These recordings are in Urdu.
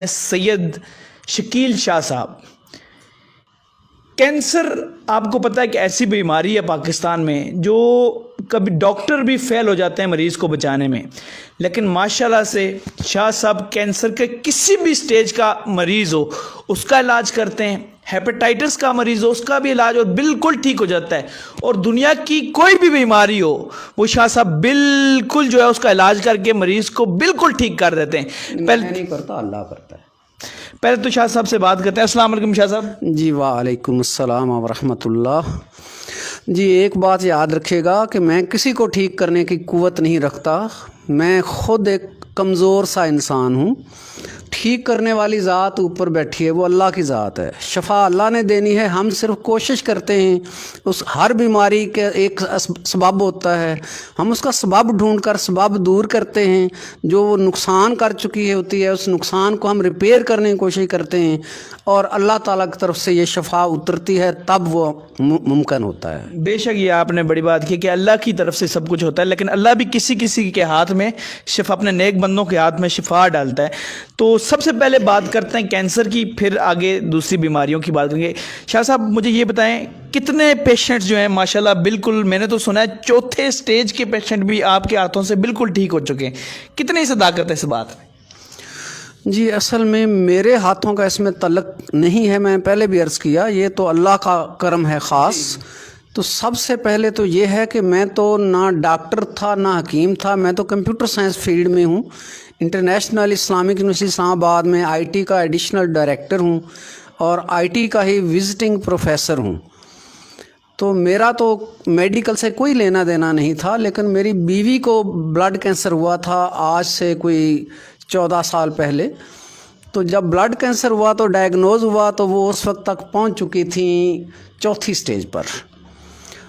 سید شکیل شاہ صاحب، کینسر آپ کو پتہ ہے کہ ایسی بیماری ہے پاکستان میں جو کبھی ڈاکٹر بھی فیل ہو جاتے ہیں مریض کو بچانے میں، لیکن ماشاءاللہ سے شاہ صاحب کینسر کے کسی بھی سٹیج کا مریض ہو اس کا علاج کرتے ہیں، ہیپیٹائٹس کا مریض ہو اس کا بھی علاج اور بالکل ٹھیک ہو جاتا ہے، اور دنیا کی کوئی بھی بیماری ہو وہ شاہ صاحب بالکل جو ہے اس کا علاج کر کے مریض کو بالکل ٹھیک کر دیتے ہیں۔ میں نہیں کرتا، اللہ کرتا ہے۔ پہلے تو شاہ صاحب سے بات کرتے ہیں۔ السلام علیکم شاہ صاحب۔ جی وعلیکم السلام ورحمۃ اللہ۔ جی ایک بات یاد رکھیے گا کہ میں کسی کو ٹھیک کرنے کی قوت نہیں رکھتا، میں خود ایک کمزور سا انسان ہوں۔ ٹھیک کرنے والی ذات اوپر بیٹھی ہے، وہ اللہ کی ذات ہے، شفا اللہ نے دینی ہے، ہم صرف کوشش کرتے ہیں۔ اس ہر بیماری کے ایک سبب ہوتا ہے، ہم اس کا سبب ڈھونڈ کر سبب دور کرتے ہیں، جو وہ نقصان کر چکی ہوتی ہے اس نقصان کو ہم ریپیئر کرنے کی کوشش کرتے ہیں، اور اللہ تعالیٰ کی طرف سے یہ شفا اترتی ہے، تب وہ ممکن ہوتا ہے۔ بے شک یہ آپ نے بڑی بات کی کہ اللہ کی طرف سے سب کچھ ہوتا ہے، لیکن اللہ بھی کسی کسی کے ہاتھ میں شفا، اپنے نیک بندوں کے ہاتھ میں شفا ڈالتا ہے۔ تو سب سے پہلے بات کرتے ہیں کینسر کی، پھر آگے دوسری بیماریوں کی بات کریں گے۔ شاہ صاحب مجھے یہ بتائیں کتنے پیشنٹس جو ہیں ماشاءاللہ بالکل، میں نے تو سنا ہے چوتھے سٹیج کے پیشنٹ بھی آپ کے ہاتھوں سے بالکل ٹھیک ہو چکے ہیں، کتنی صداقت ہے اس بات میں؟ جی اصل میں میرے ہاتھوں کا اس میں تعلق نہیں ہے، میں نے پہلے بھی عرض کیا، یہ تو اللہ کا کرم ہے خاص۔ تو سب سے پہلے تو یہ ہے کہ میں تو نہ ڈاکٹر تھا نہ حکیم تھا، میں تو کمپیوٹر سائنس فیلڈ میں ہوں، انٹرنیشنل اسلامک یونیورسٹی اسلام آباد میں آئی ٹی کا ایڈیشنل ڈائریکٹر ہوں، اور آئی ٹی کا ہی وزٹنگ پروفیسر ہوں۔ تو میرا تو میڈیکل سے کوئی لینا دینا نہیں تھا، لیکن میری بیوی کو بلڈ کینسر ہوا تھا آج سے کوئی 14 سال پہلے۔ تو جب بلڈ کینسر ہوا تو ڈائگنوز ہوا تو وہ اس وقت تک پہنچ چکی تھیں چوتھی سٹیج پر،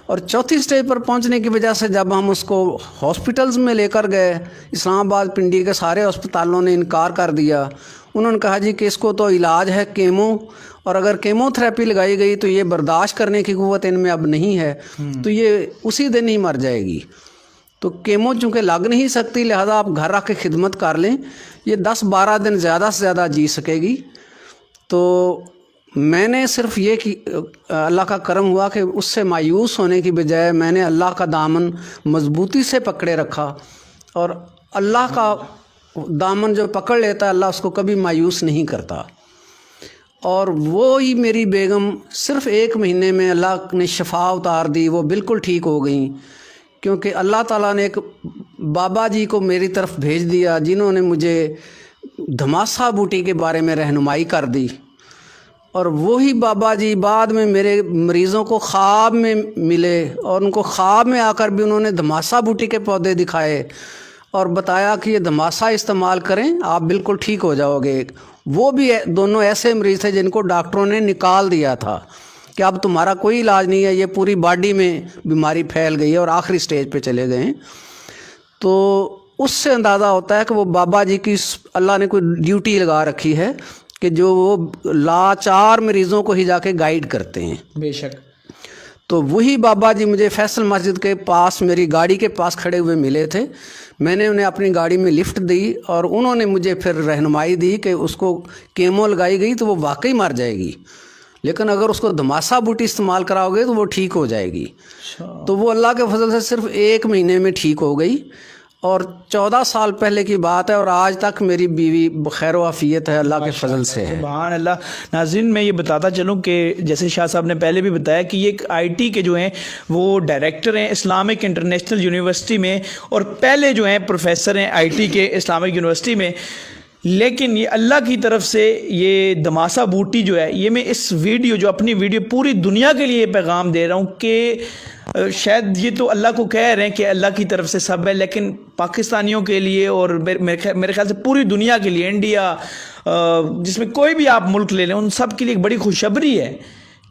اور چوتھی سٹیج پر پہنچنے کی وجہ سے جب ہم اس کو ہاسپٹلز میں لے کر گئے، اسلام آباد پنڈی کے سارے ہسپتالوں نے انکار کر دیا۔ انہوں نے کہا جی کہ اس کو تو علاج ہے کیمو، اور اگر کیمو تھراپی لگائی گئی تو یہ برداشت کرنے کی قوت ان میں اب نہیں ہے، تو یہ اسی دن ہی مر جائے گی۔ تو کیمو چونکہ لگ نہیں سکتی، لہذا آپ گھر آ کے خدمت کر لیں، یہ 10-12 دن زیادہ سے زیادہ جی سکے گی۔ تو میں نے صرف یہ کہ اللہ کا کرم ہوا کہ اس سے مایوس ہونے کی بجائے میں نے اللہ کا دامن مضبوطی سے پکڑے رکھا، اور اللہ کا دامن جو پکڑ لیتا ہے اللہ اس کو کبھی مایوس نہیں کرتا۔ اور وہی میری بیگم صرف 1 مہینے میں اللہ نے شفا اتار دی، وہ بالکل ٹھیک ہو گئیں، کیونکہ اللہ تعالیٰ نے ایک بابا جی کو میری طرف بھیج دیا جنہوں نے مجھے دھماسا بوٹی کے بارے میں رہنمائی کر دی، اور وہی بابا جی بعد میں میرے مریضوں کو خواب میں ملے، اور ان کو خواب میں آ کر بھی انہوں نے دھماسا بوٹی کے پودے دکھائے اور بتایا کہ یہ دھماسا استعمال کریں آپ بالکل ٹھیک ہو جاؤ گے۔ وہ بھی دونوں ایسے مریض تھے جن کو ڈاکٹروں نے نکال دیا تھا کہ اب تمہارا کوئی علاج نہیں ہے، یہ پوری باڈی میں بیماری پھیل گئی ہے اور آخری سٹیج پہ چلے گئے ہیں۔ تو اس سے اندازہ ہوتا ہے کہ وہ بابا جی کی اللہ نے کوئی ڈیوٹی لگا رکھی ہے کہ جو وہ لاچار مریضوں کو ہی جا کے گائیڈ کرتے ہیں۔ بے شک۔ تو وہی بابا جی مجھے فیصل مسجد کے پاس میری گاڑی کے پاس کھڑے ہوئے ملے تھے، میں نے انہیں اپنی گاڑی میں لفٹ دی، اور انہوں نے مجھے پھر رہنمائی دی کہ اس کو کیمو لگائی گئی تو وہ واقعی مر جائے گی، لیکن اگر اس کو دھماسا بوٹی استعمال کراؤ گے تو وہ ٹھیک ہو جائے گی۔ تو وہ اللہ کے فضل سے صرف 1 مہینے میں ٹھیک ہو گئی، اور 14 سال پہلے کی بات ہے، اور آج تک میری بیوی بخیر و عافیت ہے، اللہ کے فضل سے ہے۔ سبحان اللہ۔ ناظرین میں یہ بتاتا چلوں کہ جیسے شاہ صاحب نے پہلے بھی بتایا کہ یہ ایک آئی ٹی کے جو ہیں وہ ڈائریکٹر ہیں اسلامک انٹرنیشنل یونیورسٹی میں، اور پہلے جو ہیں پروفیسر ہیں آئی ٹی کے اسلامک یونیورسٹی میں، لیکن یہ اللہ کی طرف سے یہ دھماسا بوٹی جو ہے، یہ میں اس ویڈیو جو اپنی ویڈیو پوری دنیا کے لیے پیغام دے رہا ہوں کہ شاید یہ تو اللہ کو کہہ رہے ہیں کہ اللہ کی طرف سے سب ہے، لیکن پاکستانیوں کے لیے اور میرے خیال سے پوری دنیا کے لیے، انڈیا جس میں کوئی بھی آپ ملک لے لیں، ان سب کے لیے ایک بڑی خوشخبری ہے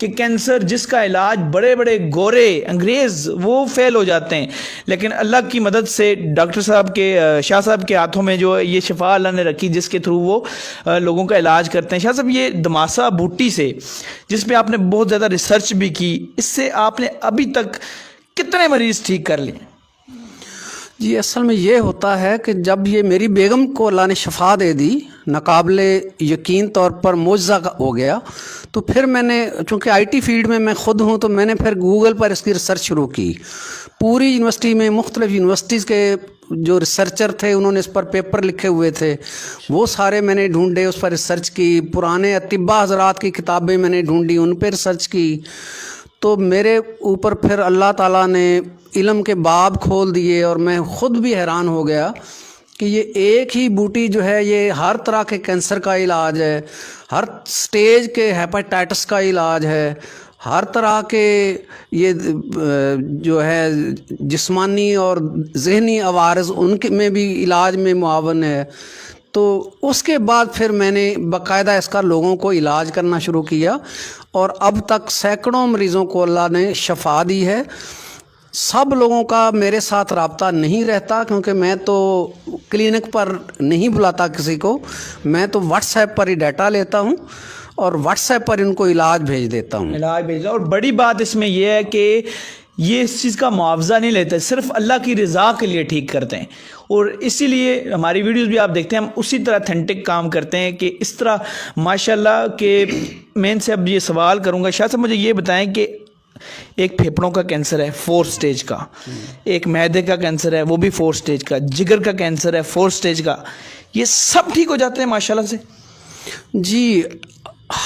کہ کینسر جس کا علاج بڑے بڑے گورے انگریز وہ فیل ہو جاتے ہیں، لیکن اللہ کی مدد سے ڈاکٹر صاحب کے شاہ صاحب کے ہاتھوں میں جو یہ شفا اللہ نے رکھی جس کے تھرو وہ لوگوں کا علاج کرتے ہیں۔ شاہ صاحب یہ دھماسا بوٹی سے جس پہ آپ نے بہت زیادہ ریسرچ بھی کی، اس سے آپ نے ابھی تک کتنے مریض ٹھیک کر لیے؟ جی اصل میں یہ ہوتا ہے کہ جب یہ میری بیگم کو اللہ نے شفا دے دی، ناقابل یقین طور پر معجزہ ہو گیا، تو پھر میں نے، چونکہ آئی ٹی فیلڈ میں خود ہوں، تو میں نے پھر گوگل پر اس کی ریسرچ شروع کی. پوری یونیورسٹی میں مختلف یونیورسٹیز کے جو ریسرچر تھے انہوں نے اس پر پیپر لکھے ہوئے تھے، وہ سارے میں نے ڈھونڈے، اس پر ریسرچ کی. پرانے اطباء حضرات کی کتابیں میں نے ڈھونڈی، ان پہ ریسرچ کی. تو میرے اوپر پھر اللہ تعالیٰ نے علم کے باب کھول دیے، اور میں خود بھی حیران ہو گیا کہ یہ ایک ہی بوٹی جو ہے یہ ہر طرح کے کینسر کا علاج ہے، ہر سٹیج کے ہیپاٹائٹس کا علاج ہے، ہر طرح کے یہ جو ہے جسمانی اور ذہنی عوارض ان کے میں بھی علاج میں معاون ہے. تو اس کے بعد پھر میں نے باقاعدہ اس کا لوگوں کو علاج کرنا شروع کیا، اور اب تک سینکڑوں مریضوں کو اللہ نے شفا دی ہے. سب لوگوں کا میرے ساتھ رابطہ نہیں رہتا، کیونکہ میں تو کلینک پر نہیں بلاتا کسی کو، میں تو واٹس ایپ پر ہی ڈیٹا لیتا ہوں اور واٹس ایپ پر ان کو علاج بھیج دیتا ہوں. علاج بھیجا. اور بڑی بات اس میں یہ ہے کہ یہ اس چیز کا معاوضہ نہیں لیتے، صرف اللہ کی رضا کے لیے ٹھیک کرتے ہیں. اور اسی لیے ہماری ویڈیوز بھی آپ دیکھتے ہیں، ہم اسی طرح اتھینٹک کام کرتے ہیں کہ اس طرح ماشاءاللہ. کہ میں ان سے اب یہ سوال کروں گا، شاہ صاحب مجھے یہ بتائیں کہ ایک پھیپھڑوں کا کینسر ہے 4 سٹیج کا، ایک معدے کا کینسر ہے وہ بھی 4 سٹیج کا، جگر کا کینسر ہے 4 سٹیج کا، یہ سب ٹھیک ہو جاتے ہیں ماشاءاللہ سے؟ جی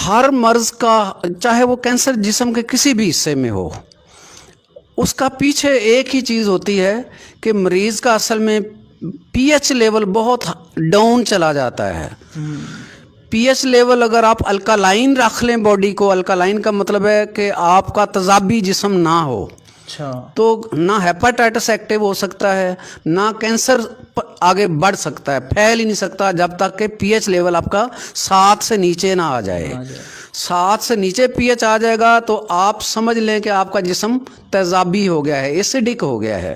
ہر مرض کا، چاہے وہ کینسر جسم کے کسی بھی حصے میں ہو، اس کا پیچھے ایک ہی چیز ہوتی ہے کہ مریض کا اصل میں پی ایچ لیول بہت ڈاؤن چلا جاتا ہے. پی ایچ لیول اگر آپ الکالائن رکھ لیں باڈی کو، الکالائن کا مطلب ہے کہ آپ کا تیزابی جسم نہ ہو، اچھا، تو نہ ہیپاٹائٹس ایکٹیو ہو سکتا ہے، نہ کینسر آگے بڑھ سکتا ہے، پھیل ہی نہیں سکتا جب تک کہ پی ایچ لیول آپ کا 7 سے نیچے نہ آ جائے. 7 سے نیچے پی ایچ آ جائے گا تو آپ سمجھ لیں کہ آپ کا جسم تیزابی ہو گیا ہے، ایسیڈک ہو گیا ہے.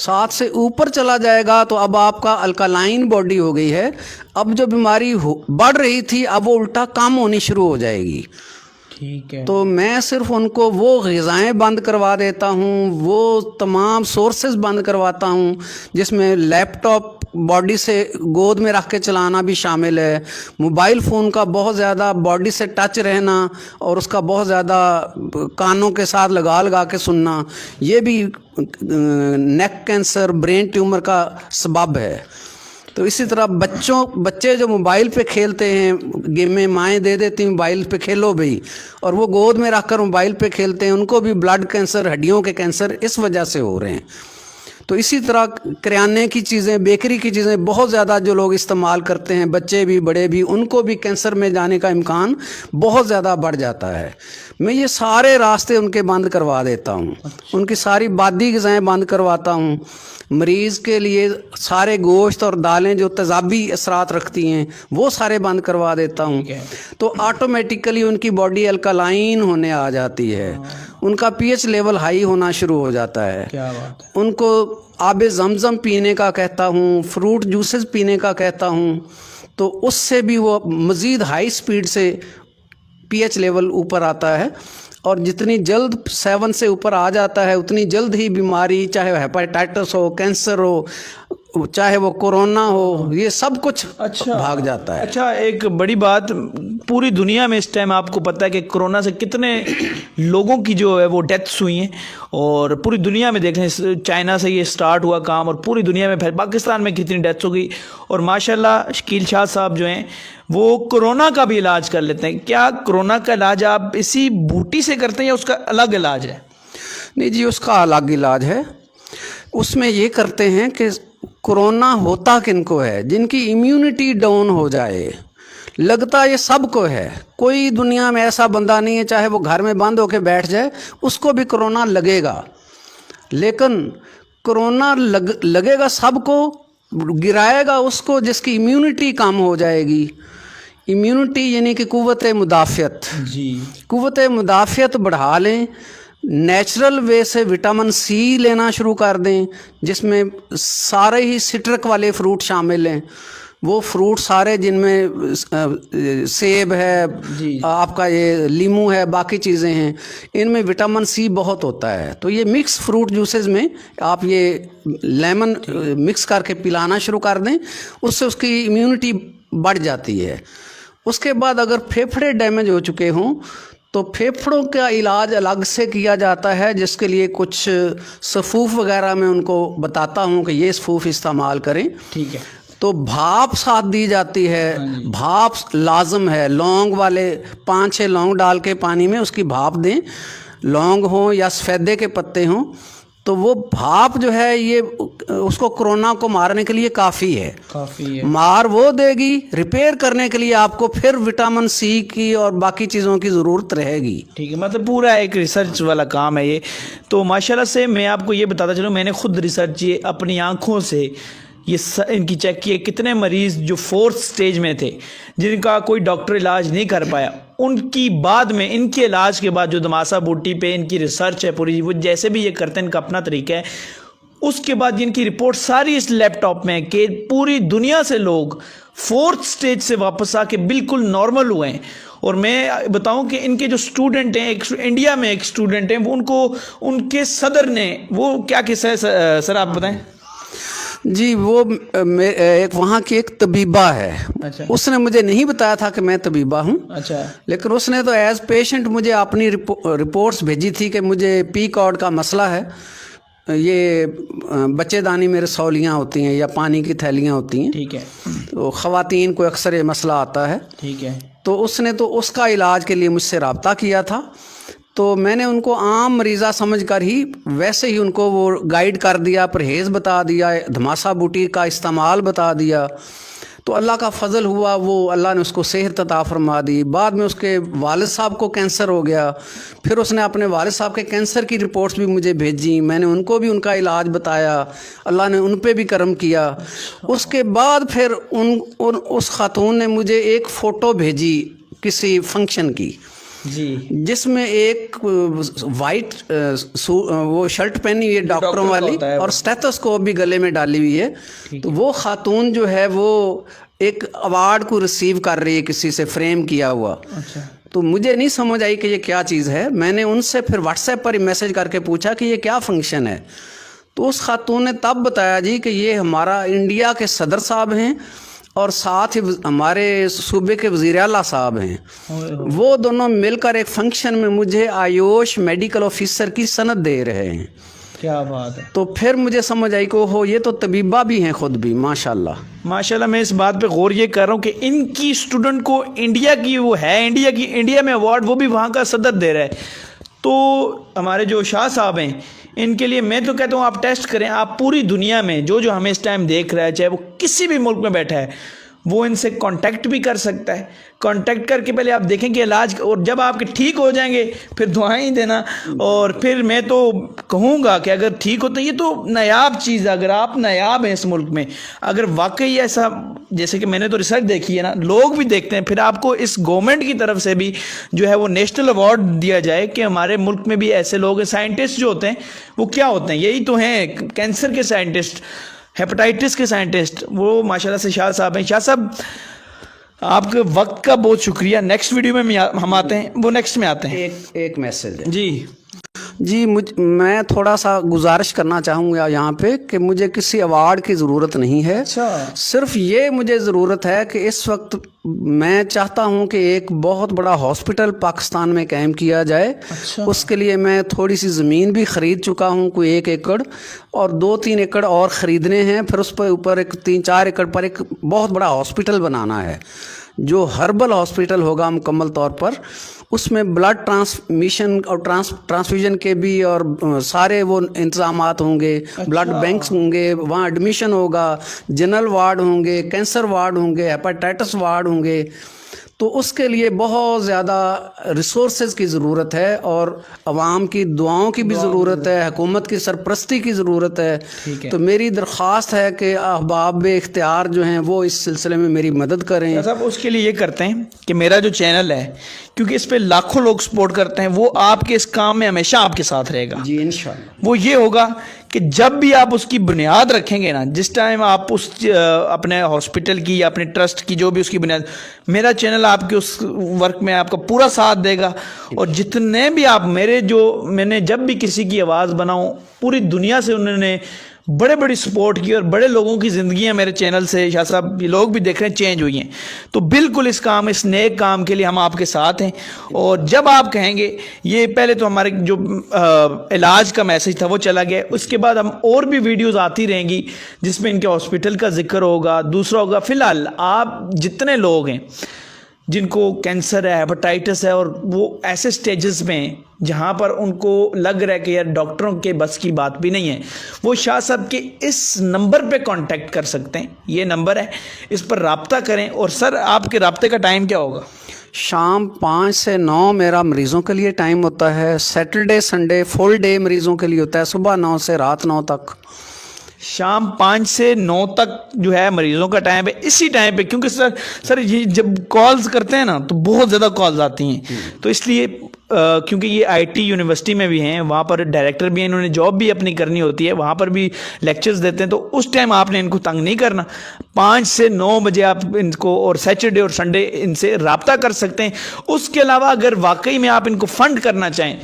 7 سے اوپر چلا جائے گا تو اب آپ کا الکالائن باڈی ہو گئی ہے. اب جو بیماری بڑھ رہی تھی اب وہ الٹا کم ہونی شروع ہو جائے گی. ٹھیک ہے. تو میں صرف ان کو وہ غذائیں بند کروا دیتا ہوں، وہ تمام سورسز بند کرواتا ہوں، جس میں لیپ ٹاپ باڈی سے گود میں رکھ کے چلانا بھی شامل ہے، موبائل فون کا بہت زیادہ باڈی سے ٹچ رہنا اور اس کا بہت زیادہ کانوں کے ساتھ لگا کے سننا، یہ بھی نیک کینسر، برین ٹیومر کا سبب ہے. تو اسی طرح بچے جو موبائل پہ کھیلتے ہیں، گیمیں مائیں دے دیتی ہیں موبائل پہ کھیلو بھائی، اور وہ گود میں رکھ کر موبائل پہ کھیلتے ہیں، ان کو بھی بلڈ کینسر، ہڈیوں کے کینسر اس وجہ سے ہو رہے ہیں. تو اسی طرح کریانے کی چیزیں، بیکری کی چیزیں بہت زیادہ جو لوگ استعمال کرتے ہیں، بچے بھی بڑے بھی، ان کو بھی کینسر میں جانے کا امکان بہت زیادہ بڑھ جاتا ہے. میں یہ سارے راستے ان کے بند کروا دیتا ہوں، ان کی ساری بادی غذائیں بند کرواتا ہوں. مریض کے لیے سارے گوشت اور دالیں جو تیزابی اثرات رکھتی ہیں وہ سارے بند کروا دیتا ہوں. تو آٹومیٹیکلی ان کی باڈی الکالائن ہونے آ جاتی ہے، ان کا پی ایچ لیول ہائی ہونا شروع ہو جاتا ہے. کیا بات ہے. ان کو آب زمزم پینے کا کہتا ہوں، فروٹ جوسز پینے کا کہتا ہوں، تو اس سے بھی وہ مزید ہائی سپیڈ سے پی ایچ لیول اوپر آتا ہے. اور جتنی جلد 7 سے اوپر آ جاتا ہے اتنی جلد ہی بیماری، چاہے ہیپاٹائٹس ہو، کینسر ہو، چاہے وہ کورونا ہو، یہ سب کچھ بھاگ جاتا ہے. اچھا، ایک بڑی بات، پوری دنیا میں اس ٹائم آپ کو پتہ ہے کہ کورونا سے کتنے لوگوں کی جو ہے وہ ڈیتھس ہوئی ہیں، اور پوری دنیا میں دیکھ لیں، چائنا سے یہ سٹارٹ ہوا کام اور پوری دنیا میں پھر پاکستان میں کتنی ڈیتھس ہو گئی. اور ماشاءاللہ شکیل شاہ صاحب جو ہیں وہ کورونا کا بھی علاج کر لیتے ہیں. کیا کورونا کا علاج آپ اسی بوٹی سے کرتے ہیں یا اس کا الگ علاج ہے؟ نہیں جی، اس کا الگ علاج ہے. اس میں یہ کرتے ہیں کہ کورونا ہوتا کن کو ہے؟ جن کی امیونٹی ڈاؤن ہو جائے. لگتا یہ سب کو ہے، کوئی دنیا میں ایسا بندہ نہیں ہے چاہے وہ گھر میں بند ہو کے بیٹھ جائے اس کو بھی کورونا لگے گا. لیکن کورونا لگے گا سب کو، گرائے گا اس کو جس کی امیونٹی کم ہو جائے گی. امیونٹی یعنی کہ قوت مدافعت. جی، قوت مدافعت بڑھا لیں. نیچرل وے سے وٹامن سی لینا شروع کر دیں، جس میں سارے ہی سٹرک والے فروٹ شامل ہیں. وہ فروٹ سارے جن میں سیب ہے، آپ کا یہ لیمو ہے، باقی چیزیں ہیں، ان میں وٹامن سی بہت ہوتا ہے. تو یہ مکس فروٹ جوسز میں آپ یہ لیمن مکس کر کے پلانا شروع کر دیں، اس سے اس کی امیونٹی بڑھ جاتی ہے. اس کے بعد اگر پھیپھڑے ڈیمیج ہو چکے ہوں تو پھیپھڑوں کا علاج الگ سے کیا جاتا ہے، جس کے لیے کچھ صفوف وغیرہ میں ان کو بتاتا ہوں کہ یہ صفوف استعمال کریں. ٹھیک ہے. تو بھاپ ساتھ دی جاتی ہے، بھاپ لازم ہے. لونگ والے 5-6 لونگ ڈال کے پانی میں اس کی بھاپ دیں، لونگ ہوں یا سفیدے کے پتے ہوں، تو وہ بھاپ جو ہے یہ اس کو کرونا کو مارنے کے لیے کافی ہے. مار وہ دے گی، ریپیئر کرنے کے لیے آپ کو پھر وٹامن سی کی اور باقی چیزوں کی ضرورت رہے گی. ٹھیک ہے، مطلب پورا ایک ریسرچ والا کام ہے یہ. تو ماشاءاللہ سے میں آپ کو یہ بتاتا چلوں، میں نے خود ریسرچ یہ اپنی آنکھوں سے یہ ان کی چیک کیے، کتنے مریض جو 4th سٹیج میں تھے جن کا کوئی ڈاکٹر علاج نہیں کر پایا، ان کی بعد میں ان کے علاج کے بعد جو دماسا بوٹی پہ ان کی ریسرچ ہے پوری، وہ جیسے بھی یہ کرتے ہیں ان کا اپنا طریقہ ہے، اس کے بعد ان کی رپورٹ ساری اس لیپ ٹاپ میں کہ پوری دنیا سے لوگ 4th سٹیج سے واپس آ کے بالکل نارمل ہوئے ہیں. اور میں بتاؤں کہ ان کے جو اسٹوڈنٹ ہیں، انڈیا میں ایک اسٹوڈنٹ ہیں، وہ ان کو ان کے صدر نے وہ کیا قصہ ہے سر آپ بتائیں. جی وہ ایک وہاں کی ایک طبیبہ ہے. اس نے مجھے نہیں بتایا تھا کہ میں طبیبہ ہوں. لیکن اس نے تو ایز پیشنٹ مجھے اپنی رپورٹس بھیجی تھی کہ مجھے پی کارڈ کا مسئلہ ہے، یہ بچے دانی میں رسولیاں ہوتی ہیں یا پانی کی تھیلیاں ہوتی ہیں. ٹھیک ہے. تو خواتین کو اکثر یہ مسئلہ آتا ہے. ٹھیک ہے. تو اس نے تو اس کا علاج کے لیے مجھ سے رابطہ کیا تھا. تو میں نے ان کو عام مریضہ سمجھ کر ہی ویسے ہی ان کو وہ گائیڈ کر دیا، پرہیز بتا دیا، دھماسا بوٹی کا استعمال بتا دیا. تو اللہ کا فضل ہوا، وہ اللہ نے اس کو صحت عطا فرما دی. بعد میں اس کے والد صاحب کو کینسر ہو گیا، پھر اس نے اپنے والد صاحب کے کینسر کی رپورٹس بھی مجھے بھیجی، میں نے ان کو بھی ان کا علاج بتایا، اللہ نے ان پہ بھی کرم کیا. اس کے بعد پھر اس خاتون نے مجھے ایک فوٹو بھیجی کسی فنکشن کی، جس میں ایک وائٹ وہ شرٹ پہنی ہوئی ہے ڈاکٹروں والی اور اسٹیتھوسکوپ بھی گلے میں ڈالی ہوئی ہے. تو وہ خاتون جو ہے وہ ایک ایوارڈ کو ریسیو کر رہی ہے کسی سے فریم کیا ہوا. تو مجھے نہیں سمجھ آئی کہ یہ کیا چیز ہے. میں نے ان سے پھر واٹس ایپ پر ہی میسج کر کے پوچھا کہ یہ کیا فنکشن ہے. تو اس خاتون نے تب بتایا جی کہ یہ ہمارا انڈیا کے صدر صاحب ہیں اور ساتھ ہی ہمارے صوبے کے وزیر اعلیٰ صاحب ہیں. وہ دونوں مل کر ایک فنکشن میں مجھے آیوش میڈیکل آفیسر کی سند دے رہے ہیں. کیا بات ہے. تو پھر مجھے سمجھ آئی کہ ہو یہ تو طبیبہ بھی ہیں خود بھی. ماشاءاللہ ماشاءاللہ. میں اس بات پہ غور یہ کر رہا ہوں کہ ان کی اسٹوڈنٹ کو انڈیا کی وہ ہے انڈیا میں ایوارڈ، وہ بھی وہاں کا صدر دے رہا ہے. تو ہمارے جو شاہ صاحب ہیں ان کے لیے میں تو کہتا ہوں آپ ٹیسٹ کریں. آپ پوری دنیا میں جو ہمیں اس ٹائم دیکھ رہا ہے، چاہے وہ کسی بھی ملک میں بیٹھا ہے، وہ ان سے کانٹیکٹ بھی کر سکتا ہے. کانٹیکٹ کر کے پہلے آپ دیکھیں کہ علاج، اور جب آپ کے ٹھیک ہو جائیں گے پھر دعائیں دینا. اور پھر میں تو کہوں گا کہ اگر ٹھیک ہوتا ہے، یہ تو نایاب چیز ہے. اگر آپ نایاب ہیں اس ملک میں، اگر واقعی ایسا جیسے کہ میں نے تو ریسرچ دیکھی ہے نا، لوگ بھی دیکھتے ہیں، پھر آپ کو اس گورنمنٹ کی طرف سے بھی جو ہے وہ نیشنل ایوارڈ دیا جائے کہ ہمارے ملک میں بھی ایسے لوگ ہیں. سائنٹسٹ جو ہوتے ہیں وہ کیا ہوتے ہیں؟ یہی تو ہیں کینسر کے سائنٹسٹ، ہیپاٹائٹس کے سائنٹسٹ. وہ ماشاءاللہ سے شاہ صاحب ہیں. شاہ صاحب آپ کے وقت کا بہت شکریہ. نیکسٹ ویڈیو میں ہم آتے ہیں، وہ نیکسٹ میں آتے ہیں. ایک میسج ہے جی میں تھوڑا سا گزارش کرنا چاہوں گا یہاں پہ کہ مجھے کسی ایوارڈ کی ضرورت نہیں ہے. صرف یہ مجھے ضرورت ہے کہ اس وقت میں چاہتا ہوں کہ ایک بہت بڑا ہاسپٹل پاکستان میں قائم کیا جائے. اس کے لیے میں تھوڑی سی زمین بھی خرید چکا ہوں، کوئی 1 ایکڑ، اور 2-3 ایکڑ اور خریدنے ہیں. پھر اس پہ اوپر ایک 3-4 ایکڑ پر ایک بہت بڑا ہاسپٹل بنانا ہے جو ہربل ہاسپٹل ہوگا مکمل طور پر. اس میں بلڈ ٹرانسمیشن اور ٹرانسفیوژن کے بھی اور سارے وہ انتظامات ہوں گے. بلڈ بینکس ہوں گے، وہاں ایڈمیشن ہوگا، جنرل وارڈ ہوں گے، کینسر وارڈ ہوں گے، ہیپاٹائٹس وارڈ ہوں گے. تو اس کے لیے بہت زیادہ ریسورسز کی ضرورت ہے اور عوام کی دعاؤں کی بھی ضرورت ہے، حکومت کی سرپرستی کی ضرورت ہے. تو میری درخواست ہے کہ احباب اختیار جو ہیں وہ اس سلسلے میں میری مدد کریں. صاحب اس کے لیے یہ کرتے ہیں کہ میرا جو چینل ہے، کیونکہ اس پہ لاکھوں لوگ سپورٹ کرتے ہیں، وہ آپ کے اس کام میں ہمیشہ آپ کے ساتھ رہے گا. جی انشاءاللہ. وہ یہ ہوگا کہ جب بھی آپ اس کی بنیاد رکھیں گے نا, جس ٹائم آپ اس اپنے ہاسپٹل کی یا اپنے ٹرسٹ کی جو بھی اس کی بنیاد, میرا چینل آپ کے اس ورک میں آپ کا پورا ساتھ دے گا. اور جتنے بھی آپ میں نے جب بھی کسی کی آواز بناؤں, پوری دنیا سے انہوں نے بڑے بڑی سپورٹ کی, اور بڑے لوگوں کی زندگیاں میرے چینل سے شاہ صاحب یہ لوگ بھی دیکھ رہے ہیں چینج ہوئی ہیں. تو بالکل اس نیک کام کے لیے ہم آپ کے ساتھ ہیں. اور جب آپ کہیں گے, یہ پہلے تو ہمارے جو علاج کا میسج تھا وہ چلا گیا, اس کے بعد ہم اور بھی ویڈیوز آتی رہیں گی جس میں ان کے ہاسپٹل کا ذکر ہوگا, دوسرا ہوگا. فی الحال آپ جتنے لوگ ہیں جن کو کینسر ہے, ہیپاٹائٹس ہے, اور وہ ایسے سٹیجز میں ہیں جہاں پر ان کو لگ رہا ہے کہ یار ڈاکٹروں کے بس کی بات بھی نہیں ہے, وہ شاہ صاحب کے اس نمبر پہ کانٹیکٹ کر سکتے ہیں. یہ نمبر ہے, اس پر رابطہ کریں. اور سر آپ کے رابطے کا ٹائم کیا ہوگا؟ شام 5 سے 9 میرا مریضوں کے لیے ٹائم ہوتا ہے. سیٹرڈے سنڈے فل ڈے مریضوں کے لیے ہوتا ہے, صبح 9 سے رات 9 تک. شام 5 سے 9 تک جو ہے مریضوں کا ٹائم ہے. اسی ٹائم پہ, کیونکہ سر یہ جب کالز کرتے ہیں نا تو بہت زیادہ کالز آتی ہیں, تو اس لیے کیونکہ یہ آئی ٹی یونیورسٹی میں بھی ہیں, وہاں پر ڈائریکٹر بھی ہیں, انہوں نے جاب بھی اپنی کرنی ہوتی ہے, وہاں پر بھی لیکچرز دیتے ہیں, تو اس ٹائم آپ نے ان کو تنگ نہیں کرنا. 5 سے 9 بجے آپ ان کو, اور سیٹرڈے اور سنڈے ان سے رابطہ کر سکتے ہیں. اس کے علاوہ اگر واقعی میں آپ ان کو فنڈ کرنا چاہیں,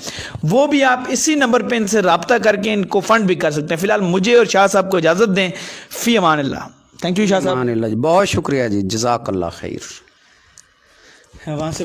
وہ بھی آپ اسی نمبر پہ ان سے رابطہ کر کے ان کو فنڈ بھی کر سکتے ہیں. فی الحال مجھے اور شاہ صاحب کو اجازت دیں. فی امان اللہ. تھینک یو شاہ صاحب. امان اللہ جی, بہت شکریہ جی, جزاک اللہ خیر. وہاں سے